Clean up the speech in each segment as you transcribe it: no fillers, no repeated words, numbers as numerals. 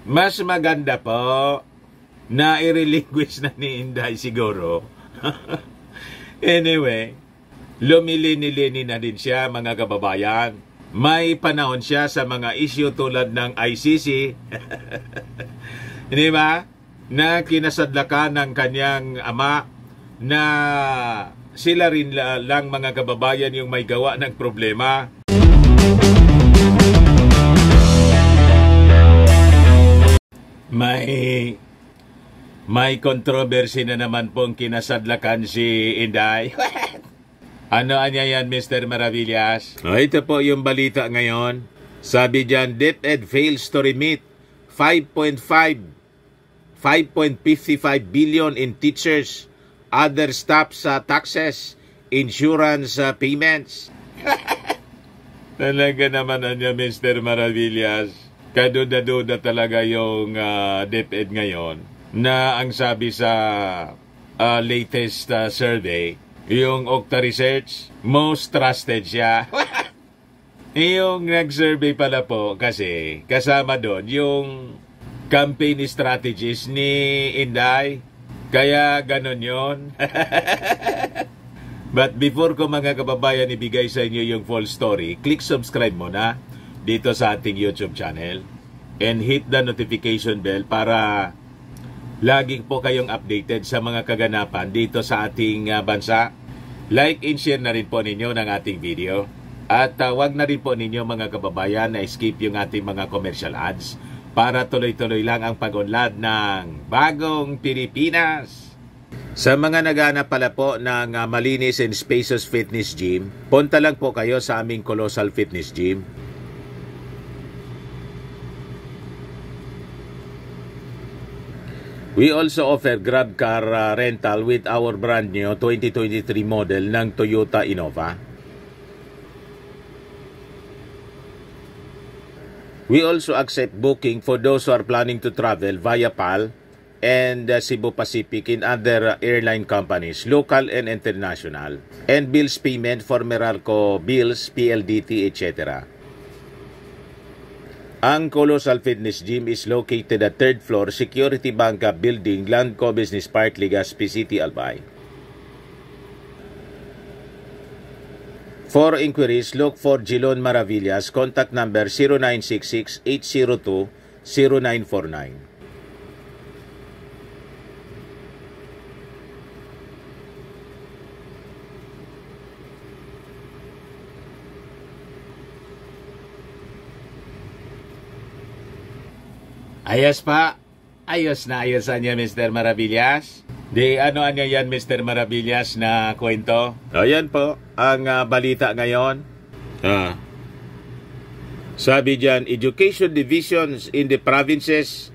Mas maganda po na i-relinquish na ni Inday siguro. Anyway, lumilini-lini na din siya, mga kababayan. May panahon siya sa mga issue tulad ng ICC. Hindi ba? Na kinasadlakan ng kanyang ama na sila rin lang, mga kababayan, yung may gawa ng problema. May controversy na naman pong kinasadlakan si Inday. Ano anya yan, Mr. Maravillas? Ito po yung balita ngayon. Sabi dyan, DepEd fails to remit 5.55 billion in teachers, other staff's taxes, insurance payments. Talaga naman anya, Mr. Maravillas. Kaduda-duda talaga yung DepEd ngayon na ang sabi sa latest survey, yung Okta Research, most trusted siya. Yung nag-survey pala po kasi kasama doon yung campaign strategies ni Inday. Kaya ganon yun. But before ko, mga kababayan, ibigay sa inyo yung full story, click subscribe muna dito sa ating YouTube channel and hit the notification bell para laging po kayong updated sa mga kaganapan dito sa ating bansa. Like and share na rin po ninyo ng ating video. At wag na rin po ninyo, mga kababayan, na skip yung ating mga commercial ads para tuloy-tuloy lang ang pag-unlad ng bagong Pilipinas. Sa mga naghahanap pala po ng malinis and spacious fitness gym, punta lang po kayo sa aming Colossal Fitness Gym. We also offer Grab car rental with our brand new 2023 model ng Toyota Innova. We also accept booking for those who are planning to travel via PAL and Cebu Pacific in other airline companies, local and international, and bills payment for Meralco bills, PLDT, etc. Ang Colossal Fitness Gym is located at 3rd floor, Security Banca Building, Landco Business Park, Legazpi City, Albay. For inquiries, look for Jilon Maravillas. Contact number 0966-802-0949. Ayos pa. Ayos na ayos niya, Mr. Maravillas. Di ano yan, Mr. Maravillas, na kwento? Ayan po, ang balita ngayon. Sabi dyan, education divisions in the provinces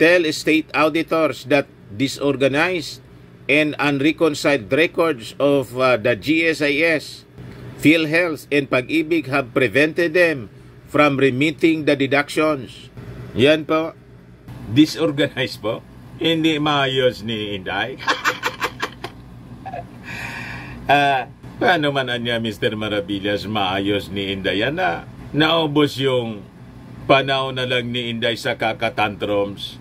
tell state auditors that disorganized and unreconciled records of the GSIS, PhilHealth, and Pag-ibig have prevented them from remitting the deductions. Yan po. Disorganized po. Hindi maayos ni Inday. Paano man anya, Mr. Maravillas, maayos ni Inday? Yan na. Naubos yung panahon na lang ni Inday sa kakatantrums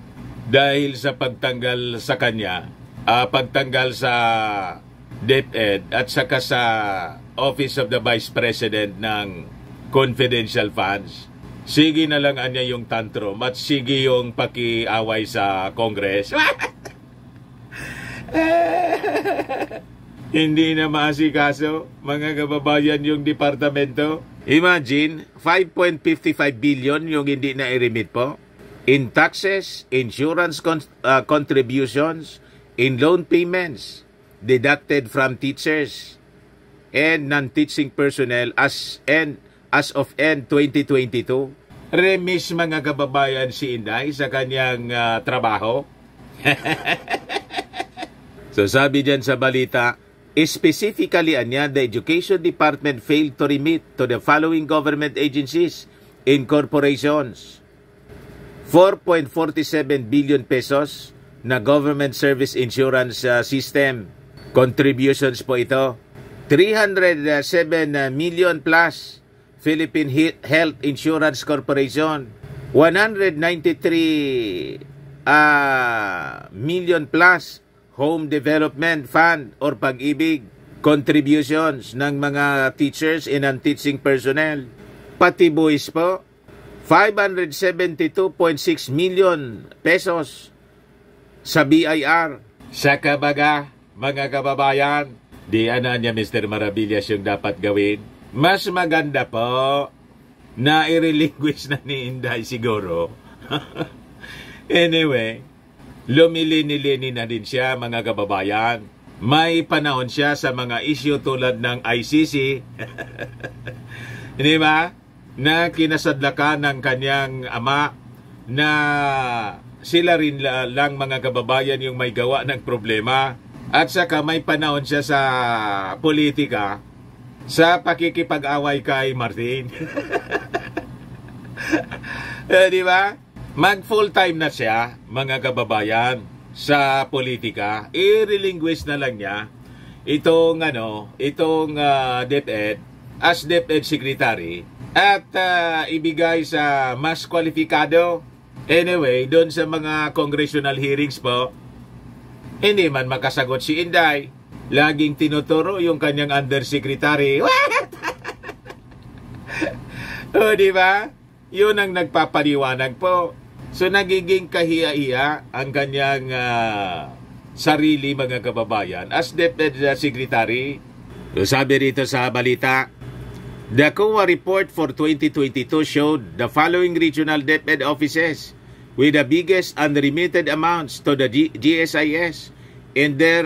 dahil sa pagtanggal sa kanya, pagtanggal sa DepEd at saka sa Office of the Vice President ng confidential funds. Sige na lang anya yung tantrum at sige yung pakiaway sa Congress. Hindi na maasikaso, mga kababayan, yung departamento. Imagine, 5.55 billion yung hindi na i-remit po. In taxes, insurance contributions, in loan payments, deducted from teachers and non-teaching personnel as of end 2022. Remis, mga kababayan, si Inday sa kanyang trabaho. So sabi dyan sa balita, specifically anya, the Education Department failed to remit to the following government agencies and corporations. 4.47 billion pesos na government service insurance system. Contributions po ito. 307 million plus Philippine Health Insurance Corporation, 193 million plus Home Development Fund or Pag-ibig contributions ng mga teachers and non-teaching personnel. Pati buwis po, 572.6 million pesos sa BIR. Sa kabaga, mga kababayan, di ana niya Mr. Maravillas yung dapat gawin. Mas maganda po na i-relinquish na ni Inday siguro. Anyway, lumilini-lini na din siya mga kababayan. May panahon siya sa mga issue tulad ng ICC. Hindi ba? Na kinasadlakan ng kanyang ama na sila rin lang mga kababayan yung may gawa ng problema. At saka may panahon siya sa politika sa pakikipag-away kay Martin. Di ba? Mag full-time na siya, mga kababayan, sa politika. I-relinquish na lang niya itong DepEd as DepEd Secretary at ibigay sa mas kwalifikado. Anyway, doon sa mga congressional hearings po, hindi man makasagot si Inday. Laging tinuturo yung kanyang undersecretary. O, di ba? Yun ang nagpapaliwanag po. So, nagiging kahiya-hiya ang kanyang sarili, mga kababayan, as DepEd Secretary. So, sabi rito sa balita, the COA report for 2022 showed the following regional DepEd offices with the biggest unremitted amounts to the GSIS and their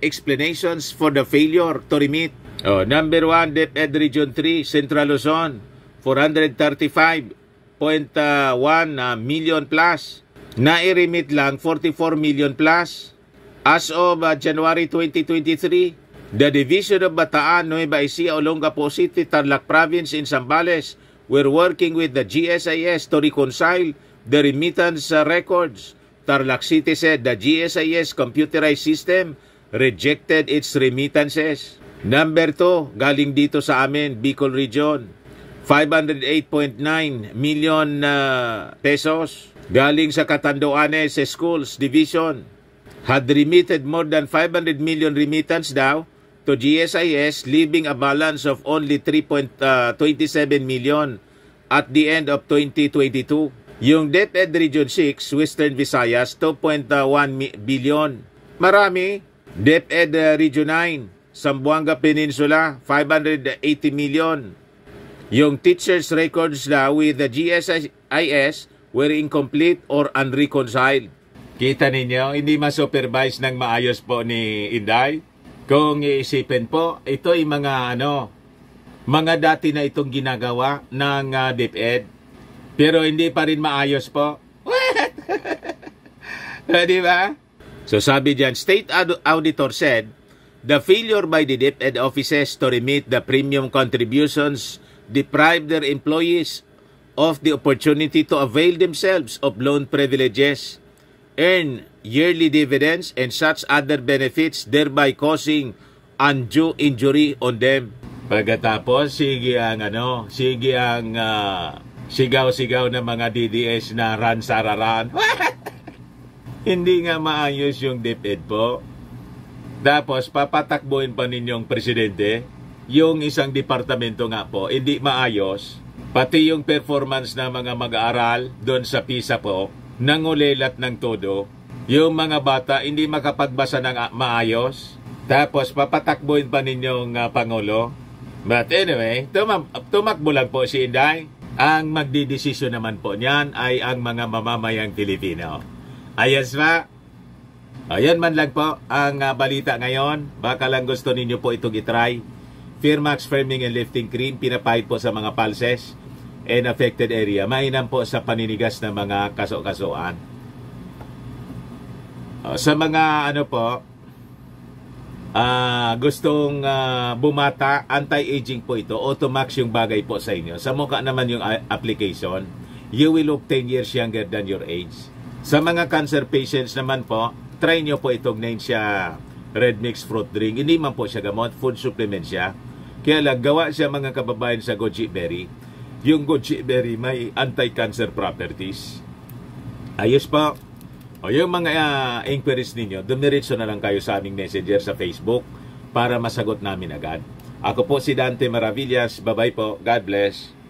explanations for the failure to remit. Number 1, DepEd Region 3, Central Luzon, 435.1 million plus. Nai-remit lang 44 million plus. As of January 2023, the Division of Bataan, Nueva Ecija, Olongapo City, Tarlac Province, and Zambales were working with the GSIS to reconcile the remittance records. Tarlac City said the GSIS computerized system rejected its remittances. Number 2, galing dito sa amin, Bicol Region, 508.9 million pesos. Galing sa Catanduanes Schools Division, had remitted more than 500 million remittance daw to GSIS, leaving a balance of only 3.27 million at the end of 2022. Yung DepEd Region 6, Western Visayas, 2.1 billion. Marami. DepEd Region 9, Zamboanga Peninsula, 580 million. Yung teachers' records na with the GSIS were incomplete or unreconciled. Kita ninyo, hindi ma-supervise ng maayos po ni Inday. Kung iisipin po, ito ay mga dati na itong ginagawa ng DepEd. Pero hindi pa rin maayos po. Di ba? So sabi dyan, State Auditor said, the failure by the DepEd offices to remit the premium contributions deprived their employees of the opportunity to avail themselves of loan privileges, earn yearly dividends, and such other benefits, thereby causing undue injury on them. Pagkatapos, sige ang sigaw-sigaw ng mga DDS na ran-sararan. Hindi nga maayos yung DepEd po. Tapos, papatakbuhin pa ninyong presidente. Yung isang departamento nga po, hindi maayos. Pati yung performance ng mga mag-aaral doon sa PISA po, nangulilat ng todo. Yung mga bata, hindi makapagbasa ng maayos. Tapos, papatakbuhin pa ninyong Pangulo. But anyway, tumakbo lang po si Inday. Ang magdidesisyon naman po niyan ay ang mga mamamayang Pilipino. Ayos ba? Ayan man lang po ang balita ngayon. Baka lang gusto ninyo po itong itry. Firmax Firming and Lifting Cream, pinapahid po sa mga pulses and affected area. Mainam po sa paninigas ng mga kaso-kasuan. Sa mga gustong bumata, anti-aging po ito. Automax yung bagay po sa inyo. Sa mukha naman yung application. You will look 10 years younger than your age. Sa mga cancer patients naman po, try nyo po itong Nensha Red Mix Fruit Drink. Hindi man po siya gamot, food supplement siya. Kaya lang, gawa siya mga kababayan sa goji berry. yung goji berry may anti-cancer properties. Ayos po. O yung mga inquiries ninyo, dumiretso na lang kayo sa aming messenger sa Facebook para masagot namin agad. Ako po si Dante Maravillas. Bye-bye po. God bless.